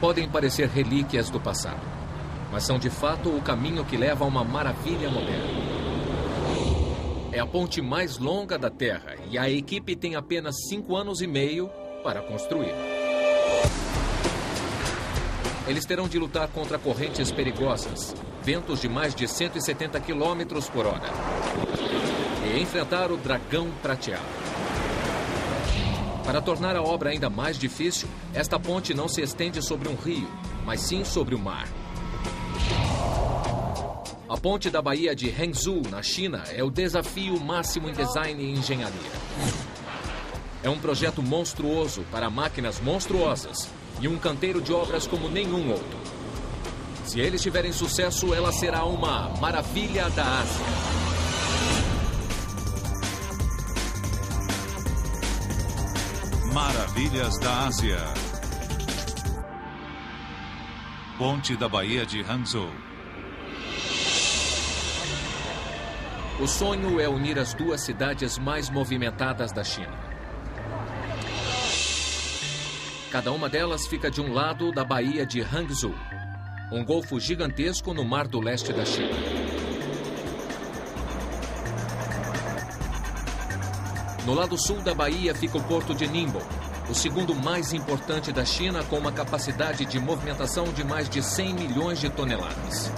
Podem parecer relíquias do passado, mas são de fato o caminho que leva a uma maravilha moderna. É a ponte mais longa da Terra e a equipe tem apenas 5 anos e meio para construir. Eles terão de lutar contra correntes perigosas, ventos de mais de 170 km por hora e enfrentar o dragão prateado. Para tornar a obra ainda mais difícil, esta ponte não se estende sobre um rio, mas sim sobre o mar. A ponte da Baía de Hangzhou, na China, é o desafio máximo em design e engenharia. É um projeto monstruoso para máquinas monstruosas e um canteiro de obras como nenhum outro. Se eles tiverem sucesso, ela será uma maravilha da Ásia. Maravilhas da Ásia. Ponte da Baía de Hangzhou. O sonho é unir as duas cidades mais movimentadas da China. Cada uma delas fica de um lado da Baía de Hangzhou, um golfo gigantesco no mar do leste da China. No lado sul da baía fica o porto de Ningbo, o segundo mais importante da China, com uma capacidade de movimentação de mais de 100 milhões de toneladas.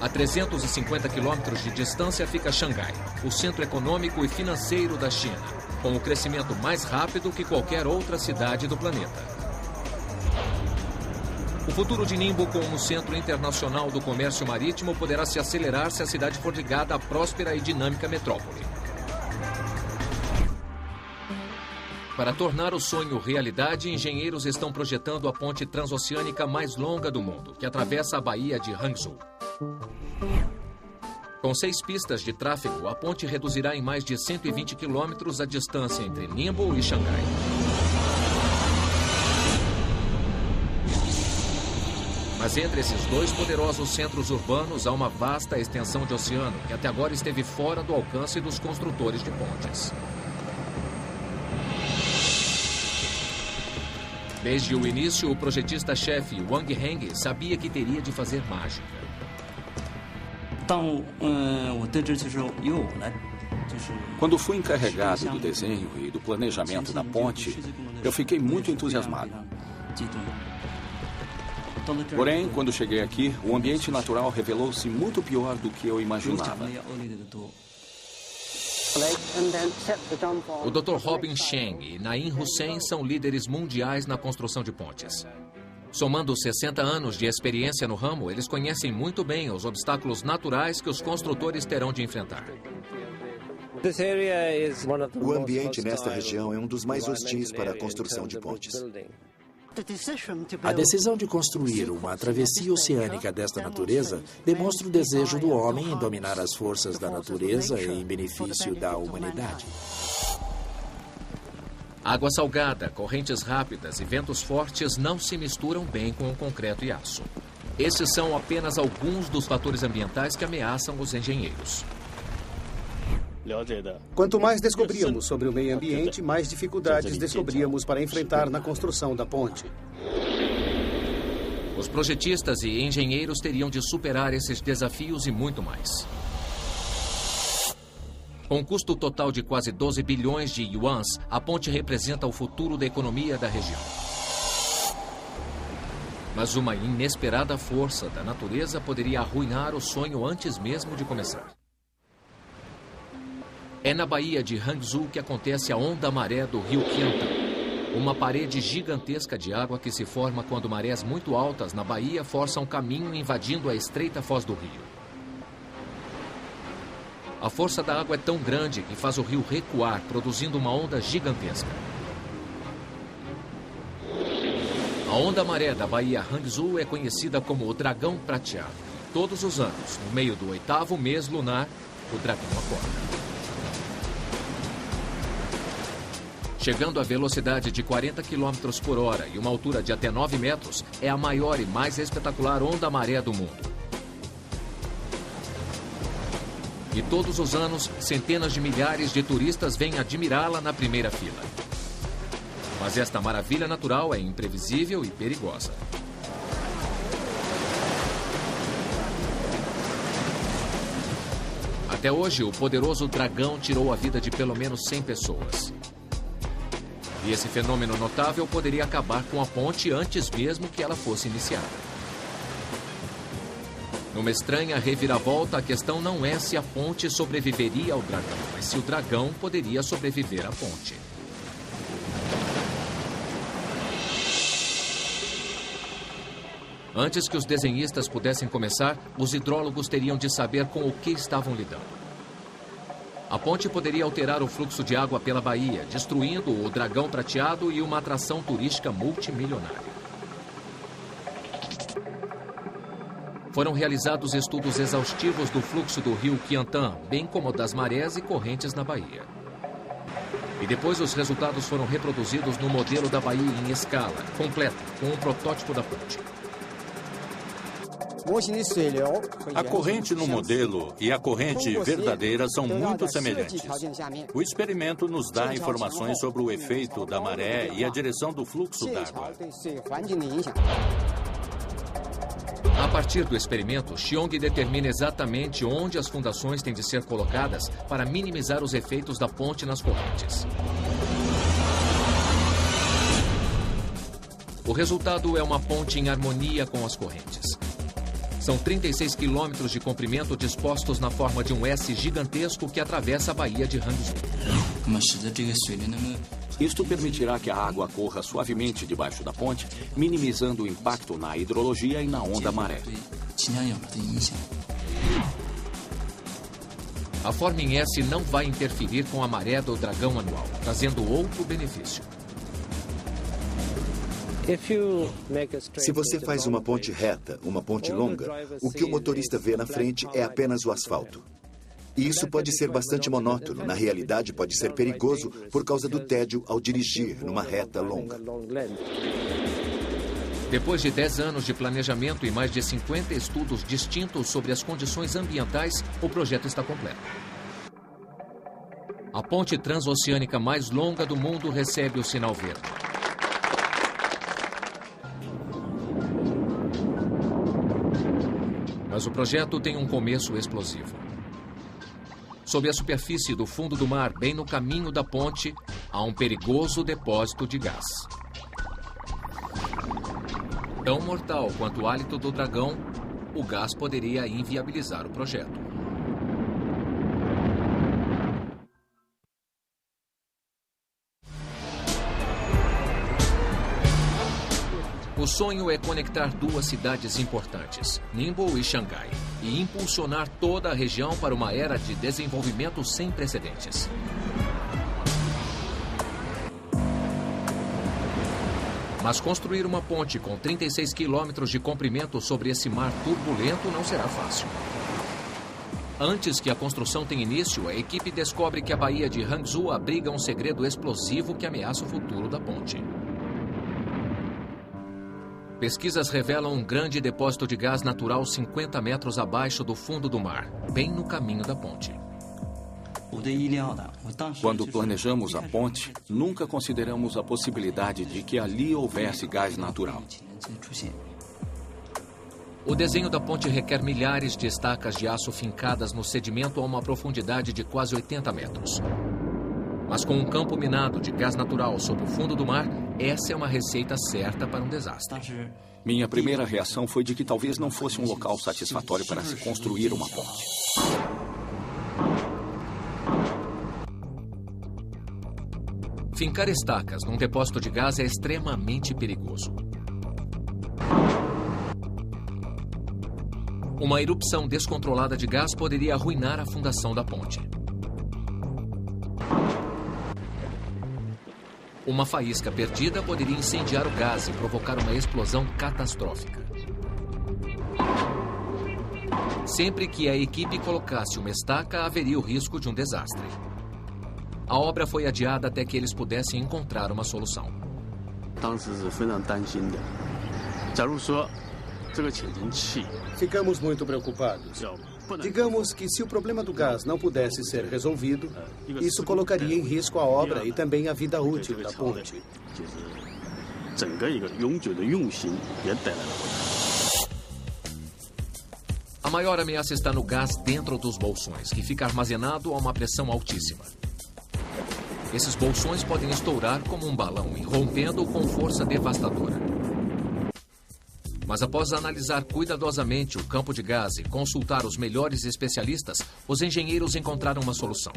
A 350 quilômetros de distância fica Xangai, o centro econômico e financeiro da China, com o crescimento mais rápido que qualquer outra cidade do planeta. O futuro de Ningbo como centro internacional do comércio marítimo poderá se acelerar se a cidade for ligada à próspera e dinâmica metrópole. Para tornar o sonho realidade, engenheiros estão projetando a ponte transoceânica mais longa do mundo, que atravessa a Baía de Hangzhou. Com 6 pistas de tráfego, a ponte reduzirá em mais de 120 quilômetros a distância entre Ningbo e Xangai. Mas entre esses dois poderosos centros urbanos há uma vasta extensão de oceano que até agora esteve fora do alcance dos construtores de pontes. Desde o início, o projetista-chefe Wang Heng sabia que teria de fazer mágica. Quando fui encarregado do desenho e do planejamento da ponte, eu fiquei muito entusiasmado. Porém, quando cheguei aqui, o ambiente natural revelou-se muito pior do que eu imaginava. O Dr. Robin Cheng e Naim Hussein são líderes mundiais na construção de pontes. Somando 60 anos de experiência no ramo, eles conhecem muito bem os obstáculos naturais que os construtores terão de enfrentar. O ambiente nesta região é um dos mais hostis para a construção de pontes. A decisão de construir uma travessia oceânica desta natureza demonstra o desejo do homem em dominar as forças da natureza em benefício da humanidade. Água salgada, correntes rápidas e ventos fortes não se misturam bem com o concreto e aço. Esses são apenas alguns dos fatores ambientais que ameaçam os engenheiros. Quanto mais descobríamos sobre o meio ambiente, mais dificuldades descobríamos para enfrentar na construção da ponte. Os projetistas e engenheiros teriam de superar esses desafios e muito mais. Com um custo total de quase 12 bilhões de yuans, a ponte representa o futuro da economia da região. Mas uma inesperada força da natureza poderia arruinar o sonho antes mesmo de começar. É na Baía de Hangzhou que acontece a onda-maré do rio Qiantang, uma parede gigantesca de água que se forma quando marés muito altas na baía forçam o caminho invadindo a estreita foz do rio. A força da água é tão grande que faz o rio recuar, produzindo uma onda gigantesca. A onda-maré da Baía Hangzhou é conhecida como o dragão prateado. Todos os anos, no meio do 8º mês lunar, o dragão acorda. Chegando a velocidade de 40 km por hora e uma altura de até 9 metros, é a maior e mais espetacular onda-maré do mundo. E todos os anos, centenas de milhares de turistas vêm admirá-la na primeira fila. Mas esta maravilha natural é imprevisível e perigosa. Até hoje, o poderoso dragão tirou a vida de pelo menos 100 pessoas. E esse fenômeno notável poderia acabar com a ponte antes mesmo que ela fosse iniciada. Numa estranha reviravolta, a questão não é se a ponte sobreviveria ao dragão, mas se o dragão poderia sobreviver à ponte. Antes que os desenhistas pudessem começar, os hidrólogos teriam de saber com o que estavam lidando. A ponte poderia alterar o fluxo de água pela baía, destruindo o dragão prateado e uma atração turística multimilionária. Foram realizados estudos exaustivos do fluxo do rio Qiantan, bem como das marés e correntes na baía. E depois os resultados foram reproduzidos no modelo da baía em escala, completa, com um protótipo da ponte. A corrente no modelo e a corrente verdadeira são muito semelhantes. O experimento nos dá informações sobre o efeito da maré e a direção do fluxo d'água. A partir do experimento, Xiong determina exatamente onde as fundações têm de ser colocadas para minimizar os efeitos da ponte nas correntes. O resultado é uma ponte em harmonia com as correntes. São 36 quilômetros de comprimento dispostos na forma de um S gigantesco que atravessa a baía de Hangzhou. Isto permitirá que a água corra suavemente debaixo da ponte, minimizando o impacto na hidrologia e na onda maré. A forma em S não vai interferir com a maré do dragão anual, trazendo outro benefício. Se você faz uma ponte reta, uma ponte longa, o que o motorista vê na frente é apenas o asfalto. E isso pode ser bastante monótono. Na realidade, pode ser perigoso por causa do tédio ao dirigir numa reta longa. Depois de 10 anos de planejamento e mais de 50 estudos distintos sobre as condições ambientais, o projeto está completo. A ponte transoceânica mais longa do mundo recebe o sinal verde. Mas o projeto tem um começo explosivo. Sob a superfície do fundo do mar, bem no caminho da ponte, há um perigoso depósito de gás. Tão mortal quanto o hálito do dragão, o gás poderia inviabilizar o projeto. O sonho é conectar duas cidades importantes, Ningbo e Xangai, e impulsionar toda a região para uma era de desenvolvimento sem precedentes. Mas construir uma ponte com 36 quilômetros de comprimento sobre esse mar turbulento não será fácil. Antes que a construção tenha início, a equipe descobre que a baía de Hangzhou abriga um segredo explosivo que ameaça o futuro da ponte. Pesquisas revelam um grande depósito de gás natural 50 metros abaixo do fundo do mar, bem no caminho da ponte. Quando planejamos a ponte, nunca consideramos a possibilidade de que ali houvesse gás natural. O desenho da ponte requer milhares de estacas de aço fincadas no sedimento a uma profundidade de quase 80 metros. Mas com um campo minado de gás natural sob o fundo do mar, essa é uma receita certa para um desastre. Minha primeira reação foi de que talvez não fosse um local satisfatório para se construir uma ponte. Fincar estacas num depósito de gás é extremamente perigoso. Uma erupção descontrolada de gás poderia arruinar a fundação da ponte. Uma faísca perdida poderia incendiar o gás e provocar uma explosão catastrófica. Sempre que a equipe colocasse uma estaca, haveria o risco de um desastre. A obra foi adiada até que eles pudessem encontrar uma solução. Ficamos muito preocupados. Digamos que se o problema do gás não pudesse ser resolvido, isso colocaria em risco a obra e também a vida útil da ponte. A maior ameaça está no gás dentro dos bolsões, que fica armazenado a uma pressão altíssima. Esses bolsões podem estourar como um balão, irrompendo com força devastadora. Mas após analisar cuidadosamente o campo de gás e consultar os melhores especialistas, os engenheiros encontraram uma solução.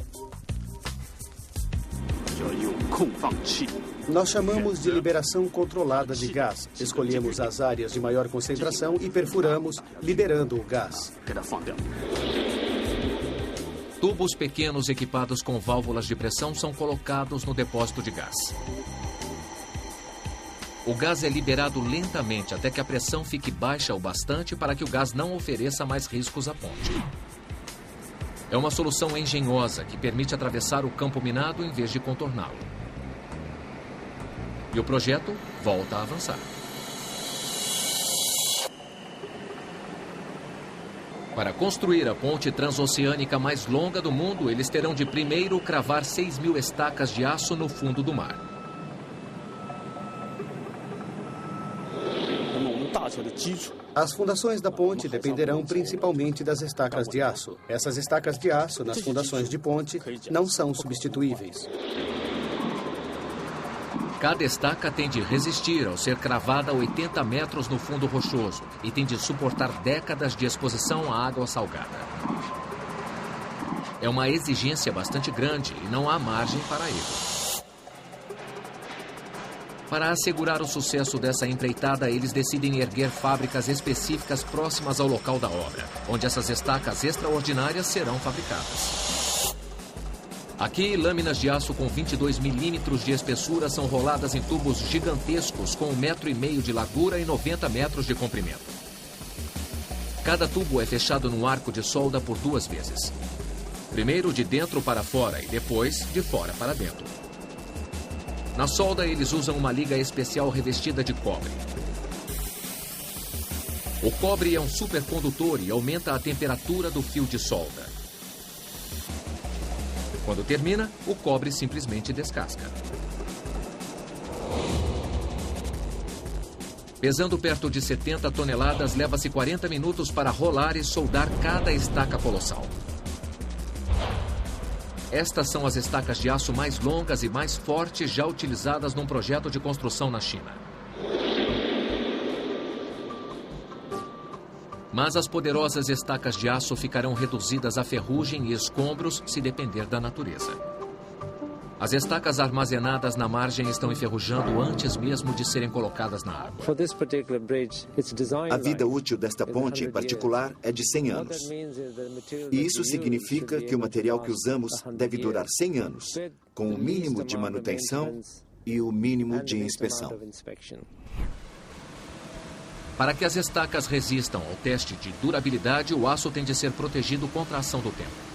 Nós chamamos de liberação controlada de gás. Escolhemos as áreas de maior concentração e perfuramos, liberando o gás. Tubos pequenos equipados com válvulas de pressão são colocados no depósito de gás. O gás é liberado lentamente até que a pressão fique baixa o bastante para que o gás não ofereça mais riscos à ponte. É uma solução engenhosa que permite atravessar o campo minado em vez de contorná-lo. E o projeto volta a avançar. Para construir a ponte transoceânica mais longa do mundo, eles terão de primeiro cravar 6.000 estacas de aço no fundo do mar. As fundações da ponte dependerão principalmente das estacas de aço. Essas estacas de aço nas fundações de ponte não são substituíveis. Cada estaca tem de resistir ao ser cravada a 80 metros no fundo rochoso e tem de suportar décadas de exposição à água salgada. É uma exigência bastante grande e não há margem para erro. Para assegurar o sucesso dessa empreitada, eles decidem erguer fábricas específicas próximas ao local da obra, onde essas estacas extraordinárias serão fabricadas. Aqui, lâminas de aço com 22 milímetros de espessura são roladas em tubos gigantescos com 1,5 metro de largura e 90 metros de comprimento. Cada tubo é fechado num arco de solda por 2 vezes. Primeiro de dentro para fora e depois de fora para dentro. Na solda, eles usam uma liga especial revestida de cobre. O cobre é um supercondutor e aumenta a temperatura do fio de solda. Quando termina, o cobre simplesmente descasca. Pesando perto de 70 toneladas, leva-se 40 minutos para rolar e soldar cada estaca colossal. Estas são as estacas de aço mais longas e mais fortes já utilizadas num projeto de construção na China. Mas as poderosas estacas de aço ficarão reduzidas a ferrugem e escombros se depender da natureza. As estacas armazenadas na margem estão enferrujando antes mesmo de serem colocadas na água. A vida útil desta ponte em particular é de 100 anos. E isso significa que o material que usamos deve durar 100 anos, com o mínimo de manutenção e o mínimo de inspeção. Para que as estacas resistam ao teste de durabilidade, o aço tem de ser protegido contra a ação do tempo.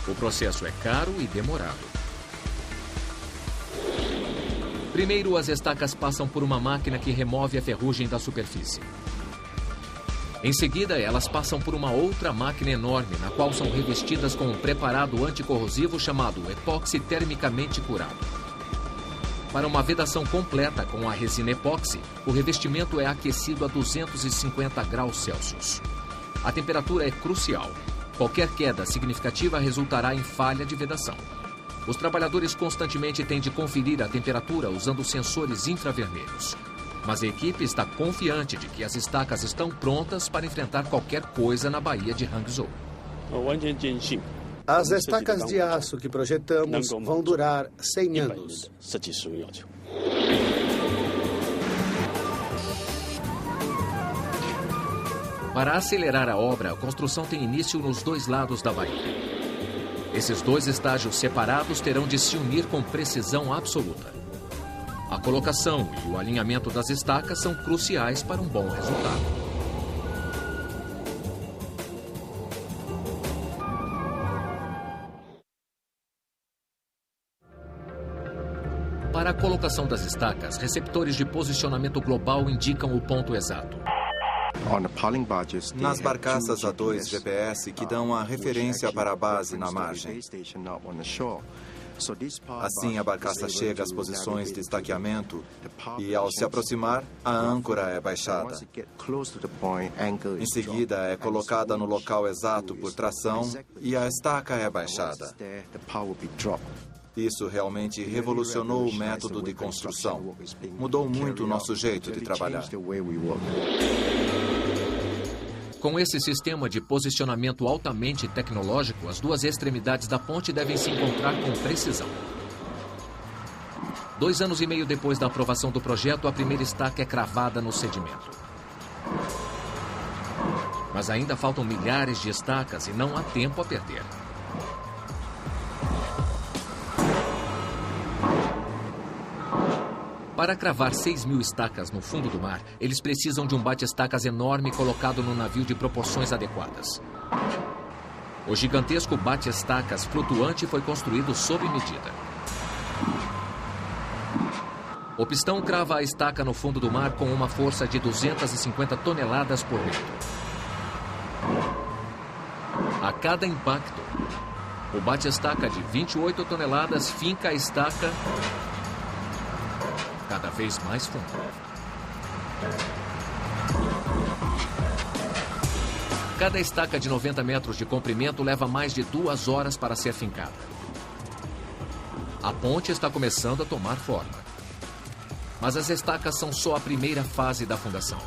O processo é caro e demorado. Primeiro, as estacas passam por uma máquina que remove a ferrugem da superfície. Em seguida, elas passam por uma outra máquina enorme, na qual são revestidas com um preparado anticorrosivo chamado epóxi termicamente curado. Para uma vedação completa com a resina epóxi, o revestimento é aquecido a 250 graus Celsius. A temperatura é crucial. Qualquer queda significativa resultará em falha de vedação. Os trabalhadores constantemente têm de conferir a temperatura usando sensores infravermelhos. Mas a equipe está confiante de que as estacas estão prontas para enfrentar qualquer coisa na Baía de Hangzhou. As estacas de aço que projetamos vão durar 100 anos. Para acelerar a obra, a construção tem início nos 2 lados da baía. Esses 2 estágios separados terão de se unir com precisão absoluta. A colocação e o alinhamento das estacas são cruciais para um bom resultado. Para a colocação das estacas, receptores de posicionamento global indicam o ponto exato. Nas barcaças a 2 GPS que dão a referência para a base na margem. Assim, a barcaça chega às posições de estaqueamento e, ao se aproximar, a âncora é baixada. Em seguida, é colocada no local exato por tração e a estaca é baixada. Isso realmente revolucionou o método de construção. Mudou muito o nosso jeito de trabalhar. Com esse sistema de posicionamento altamente tecnológico, as duas extremidades da ponte devem se encontrar com precisão. 2 anos e meio depois da aprovação do projeto, a primeira estaca é cravada no sedimento. Mas ainda faltam milhares de estacas e não há tempo a perder. Para cravar 6.000 estacas no fundo do mar, eles precisam de um bate-estacas enorme colocado no navio de proporções adequadas. O gigantesco bate-estacas flutuante foi construído sob medida. O pistão crava a estaca no fundo do mar com uma força de 250 toneladas por metro. A cada impacto, o bate-estaca de 28 toneladas finca a estaca cada vez mais fundo. Cada estaca de 90 metros de comprimento leva mais de 2 horas para ser fincada. A ponte está começando a tomar forma. Mas as estacas são só a primeira fase da fundação.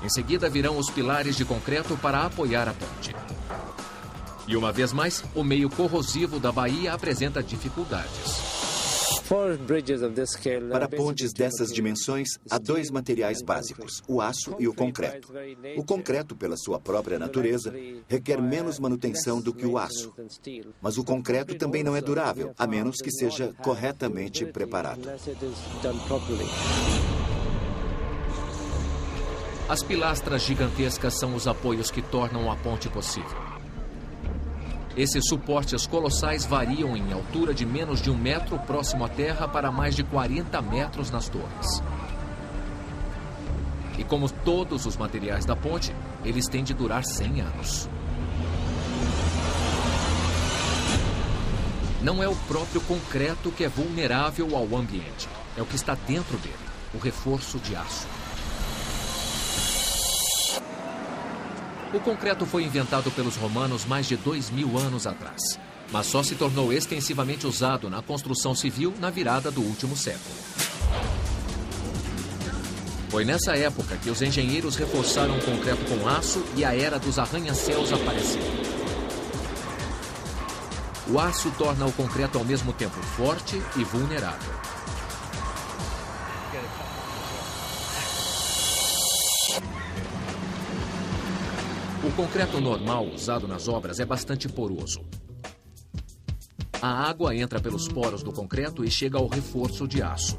Em seguida virão os pilares de concreto para apoiar a ponte. E uma vez mais, o meio corrosivo da baía apresenta dificuldades. Para pontes dessas dimensões, há 2 materiais básicos, o aço e o concreto. O concreto, pela sua própria natureza, requer menos manutenção do que o aço. Mas o concreto também não é durável, a menos que seja corretamente preparado. As pilastras gigantescas são os apoios que tornam a ponte possível. Esses suportes colossais variam em altura de menos de 1 metro próximo à terra para mais de 40 metros nas torres. E como todos os materiais da ponte, eles têm de durar 100 anos. Não é o próprio concreto que é vulnerável ao ambiente. É o que está dentro dele, o reforço de aço. O concreto foi inventado pelos romanos mais de 2.000 anos atrás, mas só se tornou extensivamente usado na construção civil na virada do último século. Foi nessa época que os engenheiros reforçaram o concreto com aço e a era dos arranha-céus apareceu. O aço torna o concreto ao mesmo tempo forte e vulnerável. O concreto normal usado nas obras é bastante poroso. A água entra pelos poros do concreto e chega ao reforço de aço.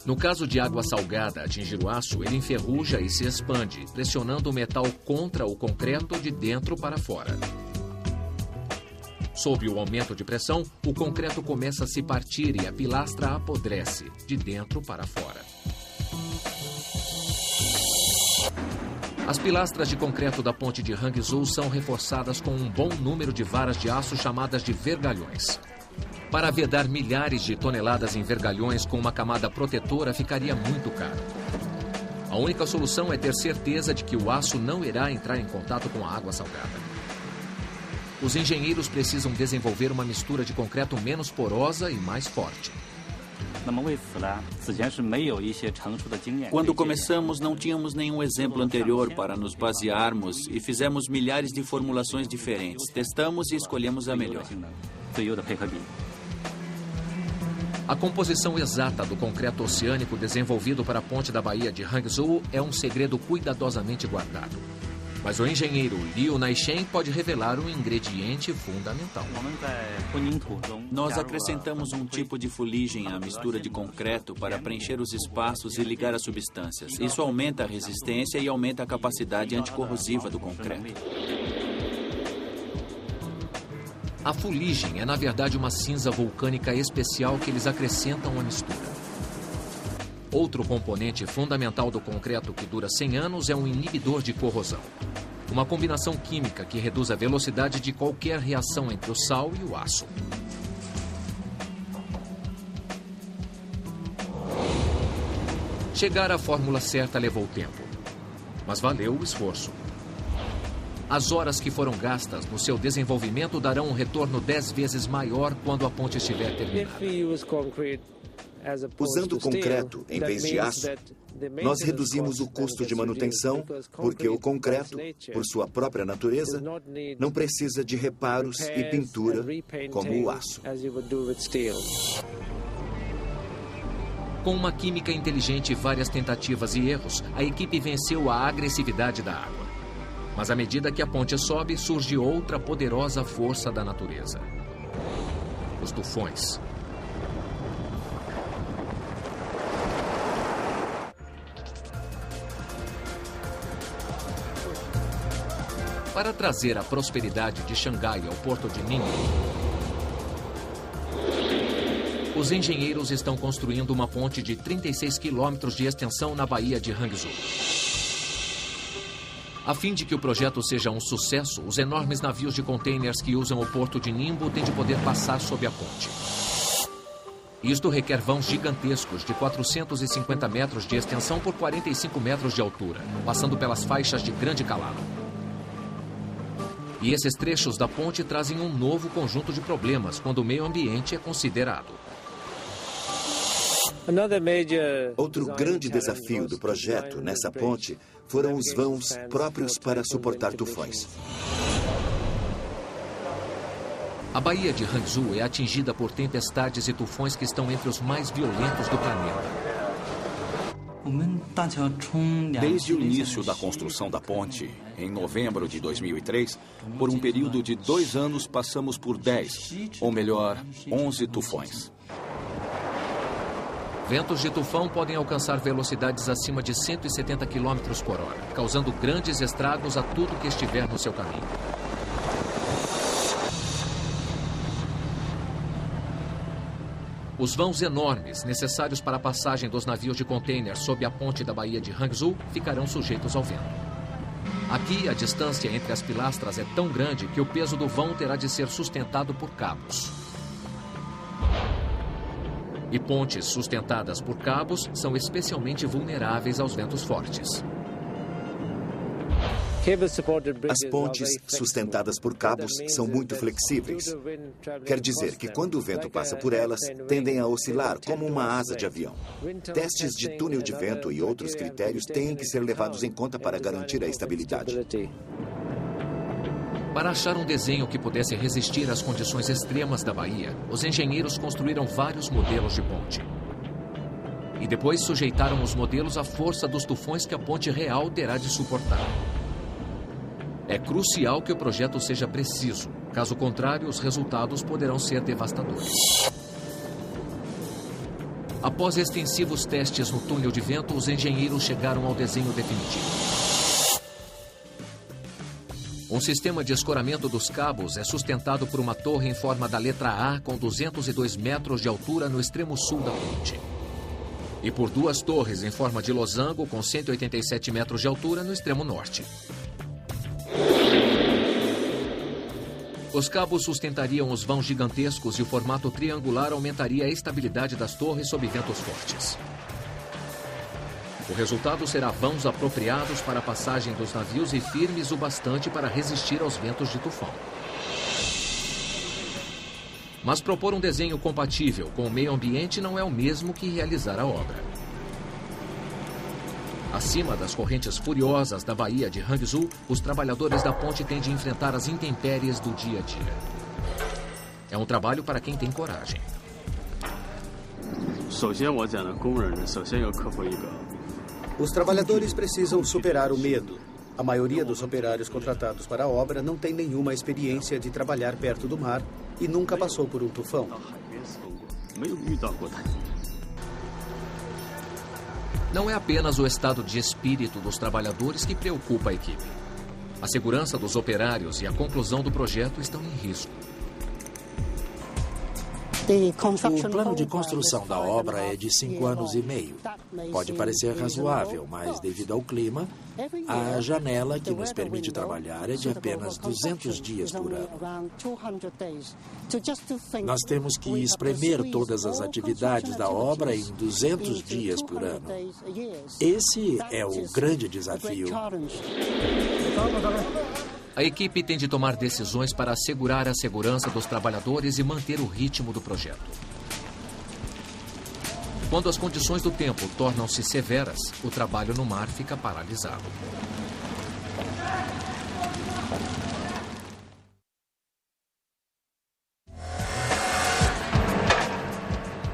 No caso de água salgada atingir o aço, ele enferruja e se expande, pressionando o metal contra o concreto de dentro para fora. Sob o aumento de pressão, o concreto começa a se partir e a pilastra apodrece, de dentro para fora. As pilastras de concreto da ponte de Hangzhou são reforçadas com um bom número de varas de aço chamadas de vergalhões. Para vedar milhares de toneladas em vergalhões com uma camada protetora ficaria muito caro. A única solução é ter certeza de que o aço não irá entrar em contato com a água salgada. Os engenheiros precisam desenvolver uma mistura de concreto menos porosa e mais forte. Quando começamos, não tínhamos nenhum exemplo anterior para nos basearmos e fizemos milhares de formulações diferentes. Testamos e escolhemos a melhor. A composição exata do concreto oceânico desenvolvido para a ponte da Baía de Hangzhou é um segredo cuidadosamente guardado. Mas o engenheiro Liu Naishen pode revelar um ingrediente fundamental. Nós acrescentamos um tipo de fuligem à mistura de concreto para preencher os espaços e ligar as substâncias. Isso aumenta a resistência e aumenta a capacidade anticorrosiva do concreto. A fuligem é, na verdade, uma cinza vulcânica especial que eles acrescentam à mistura. Outro componente fundamental do concreto que dura 100 anos é um inibidor de corrosão. Uma combinação química que reduz a velocidade de qualquer reação entre o sal e o aço. Chegar à fórmula certa levou tempo, mas valeu o esforço. As horas que foram gastas no seu desenvolvimento darão um retorno 10 vezes maior quando a ponte estiver terminada. Usando concreto em vez de aço, nós reduzimos o custo de manutenção, porque o concreto, por sua própria natureza, não precisa de reparos e pintura como o aço. Com uma química inteligente e várias tentativas e erros, a equipe venceu a agressividade da água. Mas à medida que a ponte sobe, surge outra poderosa força da natureza: os tufões. Para trazer a prosperidade de Xangai ao porto de Ningbo, os engenheiros estão construindo uma ponte de 36 quilômetros de extensão na Baía de Hangzhou. A fim de que o projeto seja um sucesso, os enormes navios de containers que usam o porto de Ningbo têm de poder passar sob a ponte. Isto requer vãos gigantescos de 450 metros de extensão por 45 metros de altura, passando pelas faixas de grande calado. E esses trechos da ponte trazem um novo conjunto de problemas quando o meio ambiente é considerado. Outro grande desafio do projeto nessa ponte foram os vãos próprios para suportar tufões. A Baía de Hangzhou é atingida por tempestades e tufões que estão entre os mais violentos do planeta. Desde o início da construção da ponte, em novembro de 2003, por um período de 2 anos passamos por 10, ou melhor, 11 tufões. Ventos de tufão podem alcançar velocidades acima de 170 km por hora, causando grandes estragos a tudo que estiver no seu caminho. Os vãos enormes, necessários para a passagem dos navios de container sob a ponte da Baía de Hangzhou, ficarão sujeitos ao vento. Aqui, a distância entre as pilastras é tão grande que o peso do vão terá de ser sustentado por cabos. E pontes sustentadas por cabos são especialmente vulneráveis aos ventos fortes. As pontes sustentadas por cabos são muito flexíveis. Quer dizer que quando o vento passa por elas, tendem a oscilar como uma asa de avião. Testes de túnel de vento e outros critérios têm que ser levados em conta para garantir a estabilidade. Para achar um desenho que pudesse resistir às condições extremas da baía, os engenheiros construíram vários modelos de ponte. E depois sujeitaram os modelos à força dos tufões que a ponte real terá de suportar. É crucial que o projeto seja preciso. Caso contrário, os resultados poderão ser devastadores. Após extensivos testes no túnel de vento, os engenheiros chegaram ao desenho definitivo. Um sistema de escoramento dos cabos é sustentado por uma torre em forma da letra A com 202 metros de altura no extremo sul da ponte. E por 2 torres em forma de losango com 187 metros de altura no extremo norte. Os cabos sustentariam os vãos gigantescos e o formato triangular aumentaria a estabilidade das torres sob ventos fortes. O resultado será vãos apropriados para a passagem dos navios e firmes o bastante para resistir aos ventos de tufão. Mas propor um desenho compatível com o meio ambiente não é o mesmo que realizar a obra. Acima das correntes furiosas da Baía de Hangzhou, os trabalhadores da ponte têm de enfrentar as intempéries do dia a dia. É um trabalho para quem tem coragem. Os trabalhadores precisam superar o medo. A maioria dos operários contratados para a obra não tem nenhuma experiência de trabalhar perto do mar e nunca passou por um tufão. Não é apenas o estado de espírito dos trabalhadores que preocupa a equipe. A segurança dos operários e a conclusão do projeto estão em risco. O plano de construção da obra é de 5 anos e meio. Pode parecer razoável, mas devido ao clima, a janela que nos permite trabalhar é de apenas 200 dias por ano. Nós temos que espremer todas as atividades da obra em 200 dias por ano. Esse é o grande desafio. A equipe tem de tomar decisões para assegurar a segurança dos trabalhadores e manter o ritmo do projeto. Quando as condições do tempo tornam-se severas, o trabalho no mar fica paralisado.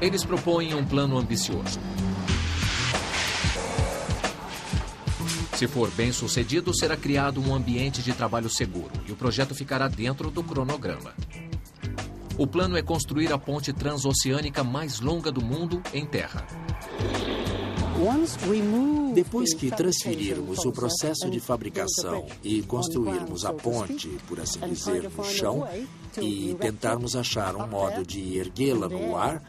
Eles propõem um plano ambicioso. Se for bem sucedido, será criado um ambiente de trabalho seguro e o projeto ficará dentro do cronograma. O plano é construir a ponte transoceânica mais longa do mundo em terra. Depois que transferirmos o processo de fabricação e construirmos a ponte, por assim dizer, no chão, e tentarmos achar um modo de erguê-la no ar,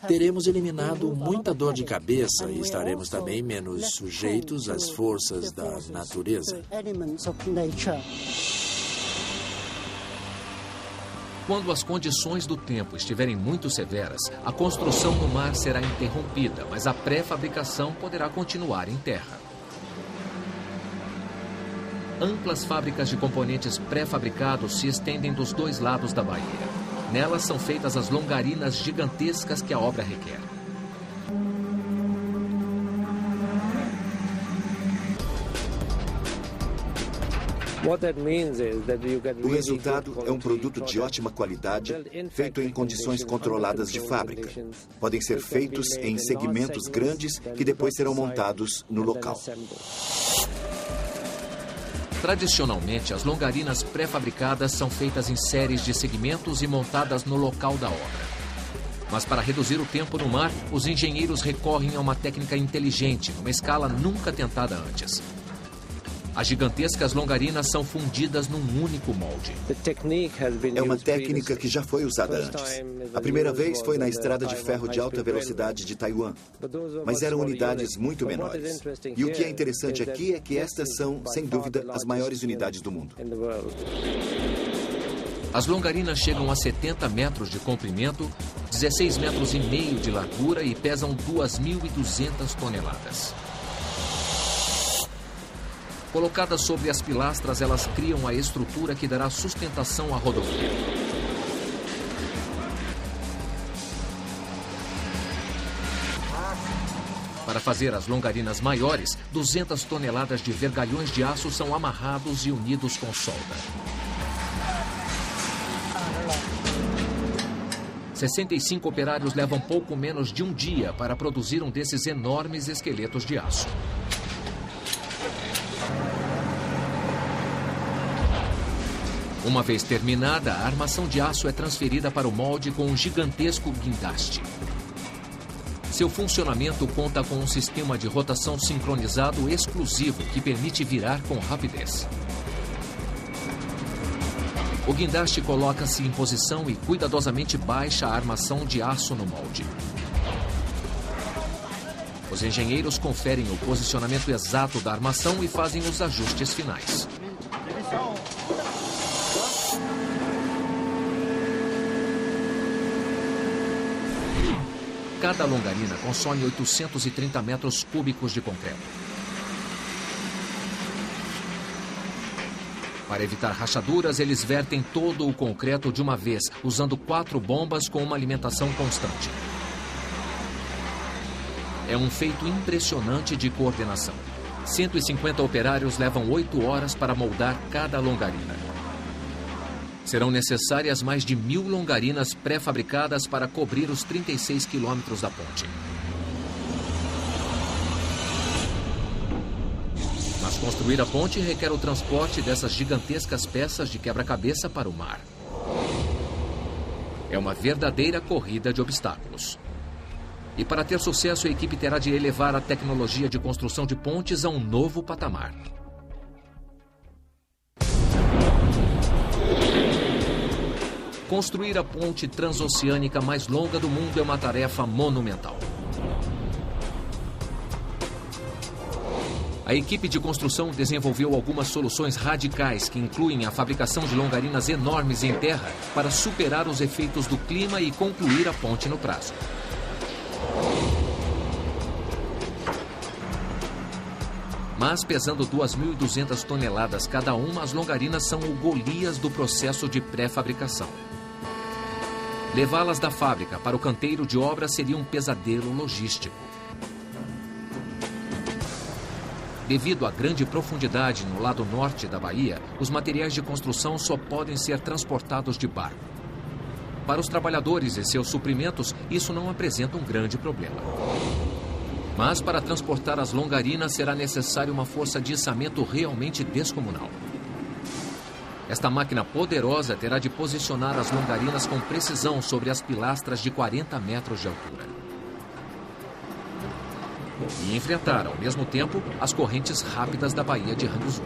teremos eliminado muita dor de cabeça e estaremos também menos sujeitos às forças da natureza. Quando as condições do tempo estiverem muito severas, a construção no mar será interrompida, mas a pré-fabricação poderá continuar em terra. Amplas fábricas de componentes pré-fabricados se estendem dos dois lados da baía. Nelas são feitas as longarinas gigantescas que a obra requer. O resultado é um produto de ótima qualidade, feito em condições controladas de fábrica. Podem ser feitos em segmentos grandes que depois serão montados no local. Tradicionalmente, as longarinas pré-fabricadas são feitas em séries de segmentos e montadas no local da obra. Mas para reduzir o tempo no mar, os engenheiros recorrem a uma técnica inteligente, numa escala nunca tentada antes. As gigantescas longarinas são fundidas num único molde. É uma técnica que já foi usada antes. A primeira vez foi na estrada de ferro de alta velocidade de Taiwan, mas eram unidades muito menores. E o que é interessante aqui é que estas são, sem dúvida, as maiores unidades do mundo. As longarinas chegam a 70 metros de comprimento, 16 metros e meio de largura e pesam 2.200 toneladas. Colocadas sobre as pilastras, elas criam a estrutura que dará sustentação à rodovia. Para fazer as longarinas maiores, 200 toneladas de vergalhões de aço são amarrados e unidos com solda. 65 operários levam pouco menos de um dia para produzir um desses enormes esqueletos de aço. Uma vez terminada, a armação de aço é transferida para o molde com um gigantesco guindaste. Seu funcionamento conta com um sistema de rotação sincronizado exclusivo que permite virar com rapidez. O guindaste coloca-se em posição e cuidadosamente baixa a armação de aço no molde. Os engenheiros conferem o posicionamento exato da armação e fazem os ajustes finais. Cada longarina consome 830 metros cúbicos de concreto. Para evitar rachaduras, eles vertem todo o concreto de uma vez, usando 4 bombas com uma alimentação constante. É um feito impressionante de coordenação. 150 operários levam 8 horas para moldar cada longarina. Serão necessárias mais de 1.000 longarinas pré-fabricadas para cobrir os 36 quilômetros da ponte. Mas construir a ponte requer o transporte dessas gigantescas peças de quebra-cabeça para o mar. É uma verdadeira corrida de obstáculos. E para ter sucesso, a equipe terá de elevar a tecnologia de construção de pontes a um novo patamar. Construir a ponte transoceânica mais longa do mundo é uma tarefa monumental. A equipe de construção desenvolveu algumas soluções radicais que incluem a fabricação de longarinas enormes em terra para superar os efeitos do clima e concluir a ponte no prazo. Mas, pesando 2.200 toneladas cada uma, as longarinas são o Golias do processo de pré-fabricação. Levá-las da fábrica para o canteiro de obra seria um pesadelo logístico. Devido à grande profundidade no lado norte da baía, os materiais de construção só podem ser transportados de barco. Para os trabalhadores e seus suprimentos, isso não apresenta um grande problema. Mas para transportar as longarinas será necessário uma força de içamento realmente descomunal. Esta máquina poderosa terá de posicionar as longarinas com precisão sobre as pilastras de 40 metros de altura. E enfrentar, ao mesmo tempo, as correntes rápidas da Baía de Hangzhou.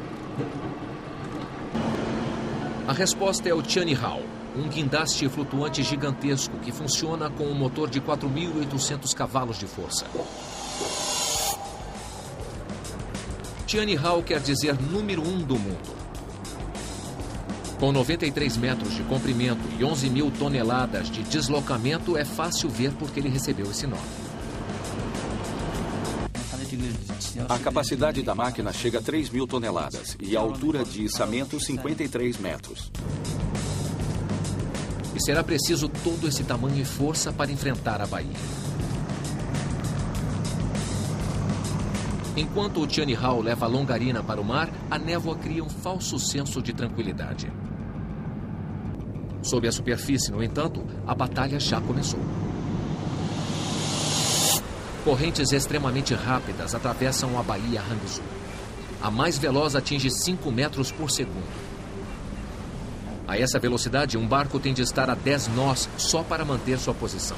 A resposta é o Tianhe-Hao, um guindaste flutuante gigantesco que funciona com um motor de 4.800 cavalos de força. Tianhe-Hao quer dizer número 1 do mundo. Com 93 metros de comprimento e 11.000 toneladas de deslocamento, é fácil ver por que ele recebeu esse nome. A capacidade da máquina chega a 3.000 toneladas e a altura de içamento 53 metros. E será preciso todo esse tamanho e força para enfrentar a baía. Enquanto o Tianhe-Hao leva a longarina para o mar, a névoa cria um falso senso de tranquilidade. Sob a superfície, no entanto, a batalha já começou. Correntes extremamente rápidas atravessam a Baía Hangzhou. A mais veloz atinge 5 metros por segundo. A essa velocidade, um barco tem de estar a 10 nós só para manter sua posição.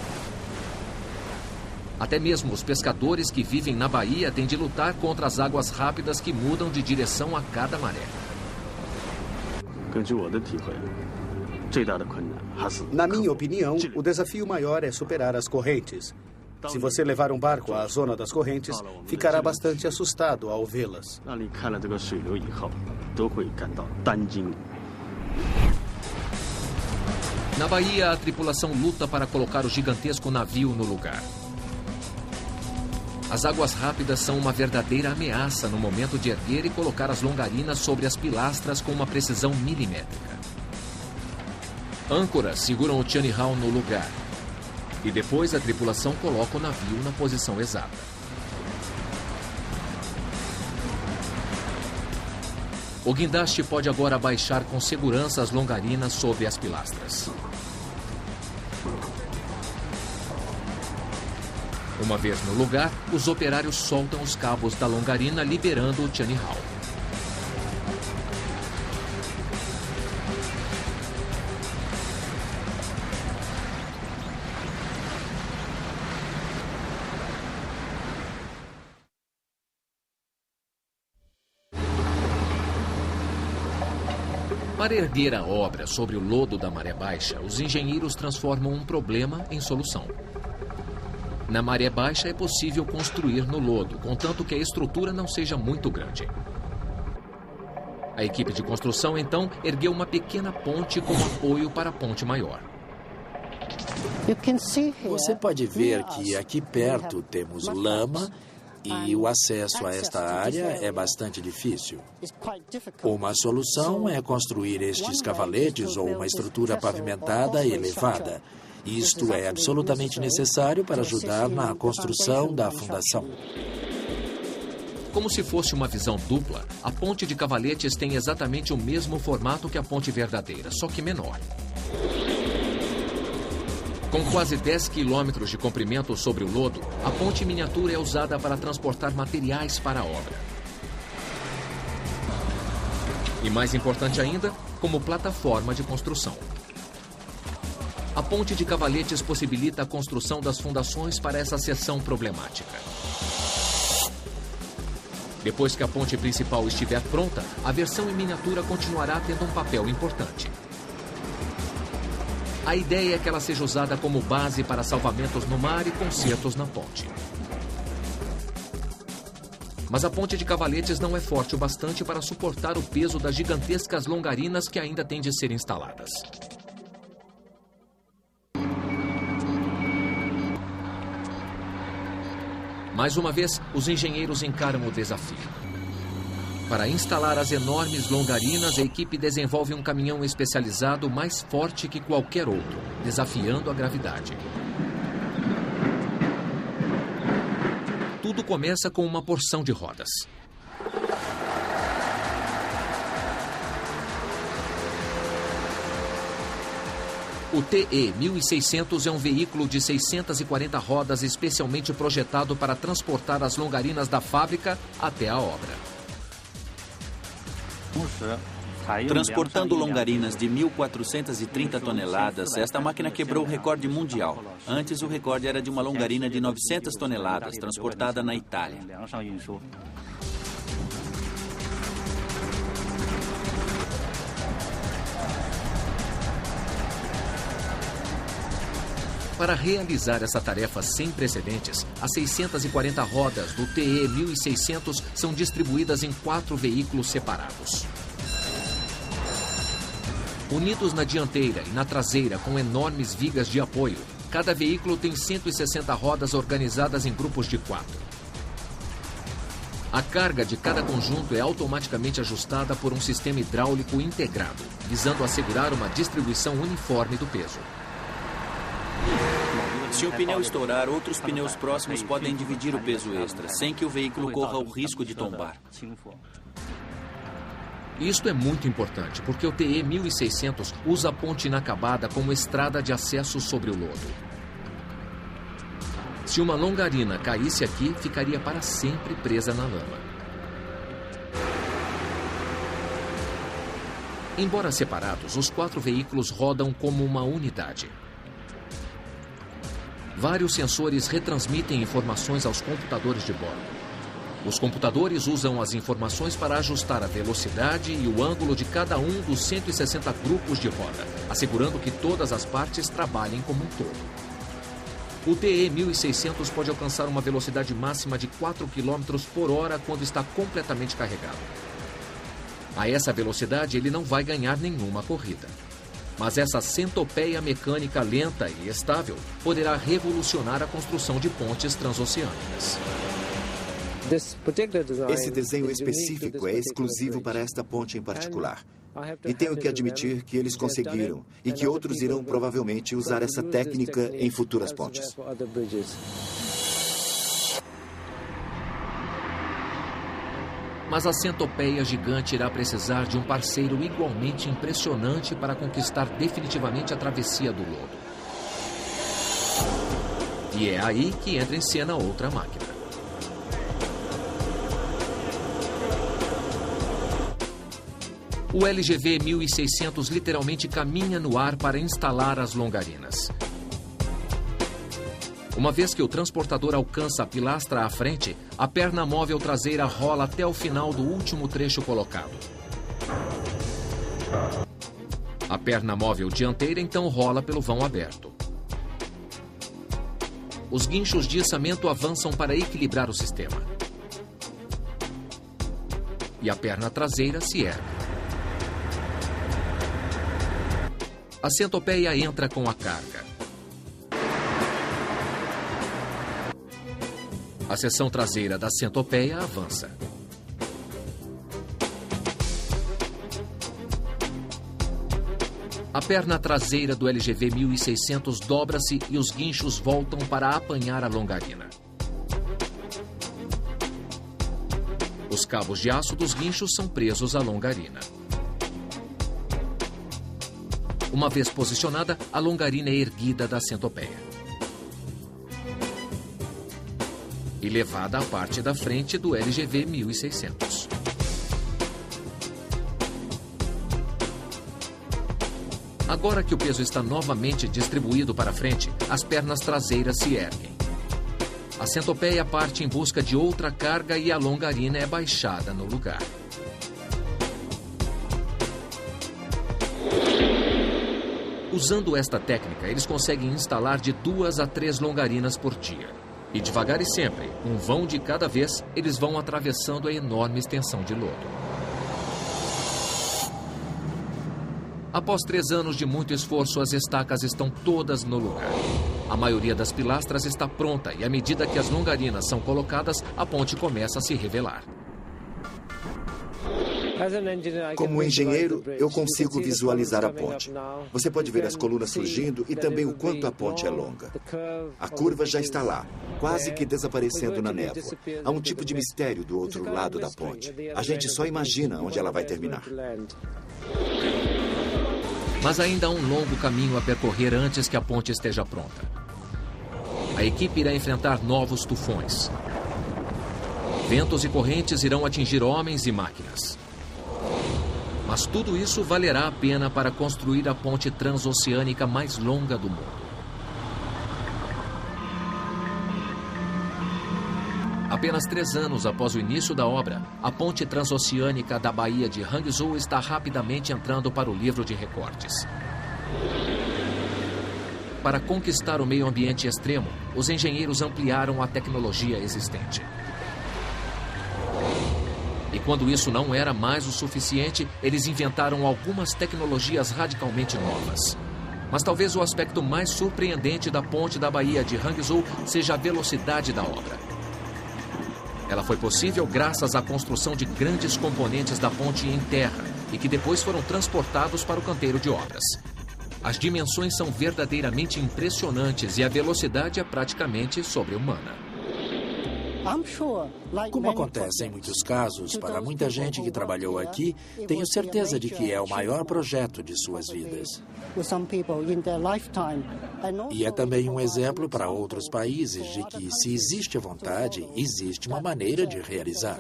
Até mesmo os pescadores que vivem na baía têm de lutar contra as águas rápidas que mudam de direção a cada maré. Na minha opinião, o desafio maior é superar as correntes. Se você levar um barco à zona das correntes, ficará bastante assustado ao vê-las. Na baía, a tripulação luta para colocar o gigantesco navio no lugar. As águas rápidas são uma verdadeira ameaça no momento de erguer e colocar as longarinas sobre as pilastras com uma precisão milimétrica. Âncoras seguram o Tianhe-Hao no lugar. E depois a tripulação coloca o navio na posição exata. O guindaste pode agora baixar com segurança as longarinas sobre as pilastras. Uma vez no lugar, os operários soltam os cabos da longarina, liberando o Tianhe-Hao. Para erguer a obra sobre o lodo da maré baixa, os engenheiros transformam um problema em solução. Na maré baixa é possível construir no lodo, contanto que a estrutura não seja muito grande. A equipe de construção, então, ergueu uma pequena ponte como apoio para a ponte maior. Você pode ver que aqui perto temos lama e o acesso a esta área é bastante difícil. Uma solução é construir estes cavaletes ou uma estrutura pavimentada elevada. Isto é absolutamente necessário para ajudar na construção da fundação. Como se fosse uma visão dupla, a ponte de cavaletes tem exatamente o mesmo formato que a ponte verdadeira, só que menor. Com quase 10 quilômetros de comprimento sobre o lodo, a ponte miniatura é usada para transportar materiais para a obra. E mais importante ainda, como plataforma de construção. A ponte de cavaletes possibilita a construção das fundações para essa seção problemática. Depois que a ponte principal estiver pronta, a versão em miniatura continuará tendo um papel importante. A ideia é que ela seja usada como base para salvamentos no mar e consertos na ponte. Mas a ponte de Cavaletes não é forte o bastante para suportar o peso das gigantescas longarinas que ainda têm de ser instaladas. Mais uma vez, os engenheiros encaram o desafio. Para instalar as enormes longarinas, a equipe desenvolve um caminhão especializado mais forte que qualquer outro, desafiando a gravidade. Tudo começa com uma porção de rodas. O TE-1600 é um veículo de 640 rodas especialmente projetado para transportar as longarinas da fábrica até a obra. Transportando longarinas de 1.430 toneladas, esta máquina quebrou o recorde mundial. Antes, o recorde era de uma longarina de 900 toneladas, transportada na Itália. Para realizar essa tarefa sem precedentes, as 640 rodas do TE-1600 são distribuídas em 4 veículos separados. Unidos na dianteira e na traseira com enormes vigas de apoio, cada veículo tem 160 rodas organizadas em grupos de 4. A carga de cada conjunto é automaticamente ajustada por um sistema hidráulico integrado, visando assegurar uma distribuição uniforme do peso. Se o pneu estourar, outros pneus próximos podem dividir o peso extra, sem que o veículo corra o risco de tombar. Isto é muito importante, porque o TE-1600 usa a ponte inacabada como estrada de acesso sobre o lodo. Se uma longarina caísse aqui, ficaria para sempre presa na lama. Embora separados, os 4 veículos rodam como uma unidade. Vários sensores retransmitem informações aos computadores de bordo. Os computadores usam as informações para ajustar a velocidade e o ângulo de cada um dos 160 grupos de roda, assegurando que todas as partes trabalhem como um todo. O TE-1600 pode alcançar uma velocidade máxima de 4 km por hora quando está completamente carregado. A essa velocidade, ele não vai ganhar nenhuma corrida. Mas essa centopeia mecânica lenta e estável poderá revolucionar a construção de pontes transoceânicas. Esse desenho específico é exclusivo para esta ponte em particular. E tenho que admitir que eles conseguiram e que outros irão provavelmente usar essa técnica em futuras pontes. Mas a centopeia gigante irá precisar de um parceiro igualmente impressionante para conquistar definitivamente a travessia do lodo. E é aí que entra em cena outra máquina. O LGV 1600 literalmente caminha no ar para instalar as longarinas. Uma vez que o transportador alcança a pilastra à frente, a perna móvel traseira rola até o final do último trecho colocado. A perna móvel dianteira então rola pelo vão aberto. Os guinchos de içamento avançam para equilibrar o sistema. E a perna traseira se ergue. A centopeia entra com a carga. A seção traseira da centopeia avança. A perna traseira do LGV 1600 dobra-se e os guinchos voltam para apanhar a longarina. Os cabos de aço dos guinchos são presos à longarina. Uma vez posicionada, a longarina é erguida da centopeia e levada à parte da frente do LGV 1600. Agora que o peso está novamente distribuído para frente, as pernas traseiras se erguem. A centopeia parte em busca de outra carga e a longarina é baixada no lugar. Usando esta técnica, eles conseguem instalar de 2 a 3 longarinas por dia. E devagar e sempre, um vão de cada vez, eles vão atravessando a enorme extensão de lodo. Após 3 anos de muito esforço, as estacas estão todas no lugar. A maioria das pilastras está pronta e, à medida que as longarinas são colocadas, a ponte começa a se revelar. Como engenheiro, eu consigo visualizar a ponte. Você pode ver as colunas surgindo e também o quanto a ponte é longa. A curva já está lá, quase que desaparecendo na névoa. Há um tipo de mistério do outro lado da ponte. A gente só imagina onde ela vai terminar. Mas ainda há um longo caminho a percorrer antes que a ponte esteja pronta. A equipe irá enfrentar novos tufões. Ventos e correntes irão atingir homens e máquinas. Mas tudo isso valerá a pena para construir a ponte transoceânica mais longa do mundo. Apenas 3 anos após o início da obra, a ponte transoceânica da Baía de Hangzhou está rapidamente entrando para o livro de recordes. Para conquistar o meio ambiente extremo, os engenheiros ampliaram a tecnologia existente. E quando isso não era mais o suficiente, eles inventaram algumas tecnologias radicalmente novas. Mas talvez o aspecto mais surpreendente da ponte da Baía de Hangzhou seja a velocidade da obra. Ela foi possível graças à construção de grandes componentes da ponte em terra e que depois foram transportados para o canteiro de obras. As dimensões são verdadeiramente impressionantes e a velocidade é praticamente sobre-humana. Como acontece em muitos casos, para muita gente que trabalhou aqui, tenho certeza de que é o maior projeto de suas vidas. E é também um exemplo para outros países de que, se existe vontade, existe uma maneira de realizar.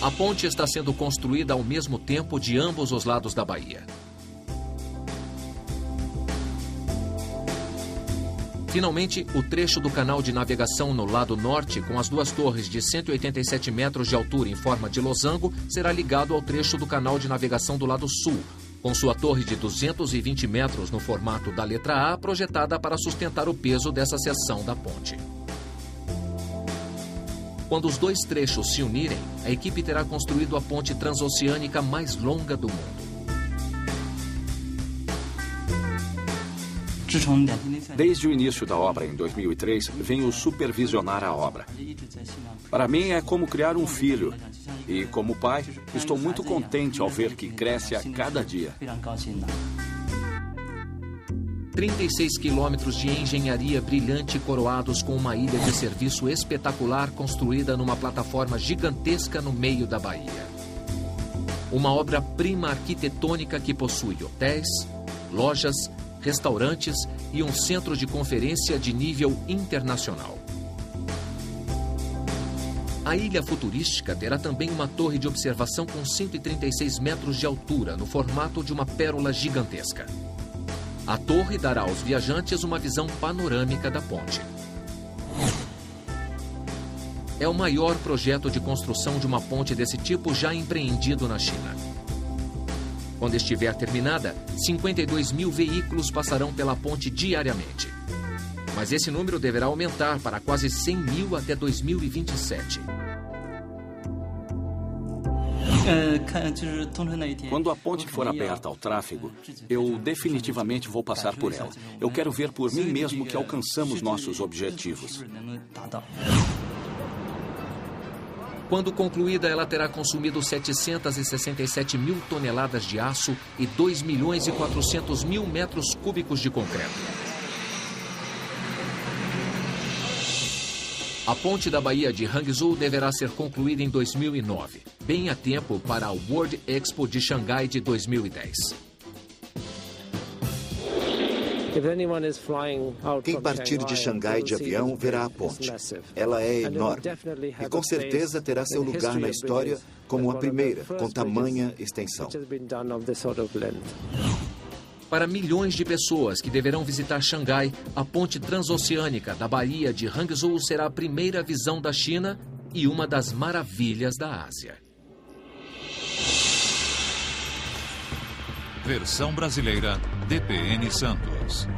A ponte está sendo construída ao mesmo tempo de ambos os lados da baía. Finalmente, o trecho do canal de navegação no lado norte, com as 2 torres de 187 metros de altura em forma de losango, será ligado ao trecho do canal de navegação do lado sul, com sua torre de 220 metros no formato da letra A, projetada para sustentar o peso dessa seção da ponte. Quando os 2 trechos se unirem, a equipe terá construído a ponte transoceânica mais longa do mundo. Desde o início da obra, em 2003, venho supervisionar a obra. Para mim, é como criar um filho. E, como pai, estou muito contente ao ver que cresce a cada dia. 36 quilômetros de engenharia brilhante coroados com uma ilha de serviço espetacular construída numa plataforma gigantesca no meio da baía. Uma obra-prima arquitetônica que possui hotéis, lojas, restaurantes e um centro de conferência de nível internacional. A ilha futurística terá também uma torre de observação com 136 metros de altura, no formato de uma pérola gigantesca. A torre dará aos viajantes uma visão panorâmica da ponte. É o maior projeto de construção de uma ponte desse tipo já empreendido na China. Quando estiver terminada, 52 mil veículos passarão pela ponte diariamente. Mas esse número deverá aumentar para quase 100 mil até 2027. Quando a ponte for aberta ao tráfego, eu definitivamente vou passar por ela. Eu quero ver por mim mesmo que alcançamos nossos objetivos. Quando concluída, ela terá consumido 767 mil toneladas de aço e 2 milhões e 400 mil metros cúbicos de concreto. A ponte da Baía de Hangzhou deverá ser concluída em 2009, bem a tempo para a World Expo de Xangai de 2010. Quem partir de Xangai de avião verá a ponte. Ela é enorme e com certeza terá seu lugar na história como a primeira com tamanha extensão. Para milhões de pessoas que deverão visitar Xangai, a ponte transoceânica da Baía de Hangzhou será a primeira visão da China e uma das maravilhas da Ásia. Versão brasileira, DPN Santos.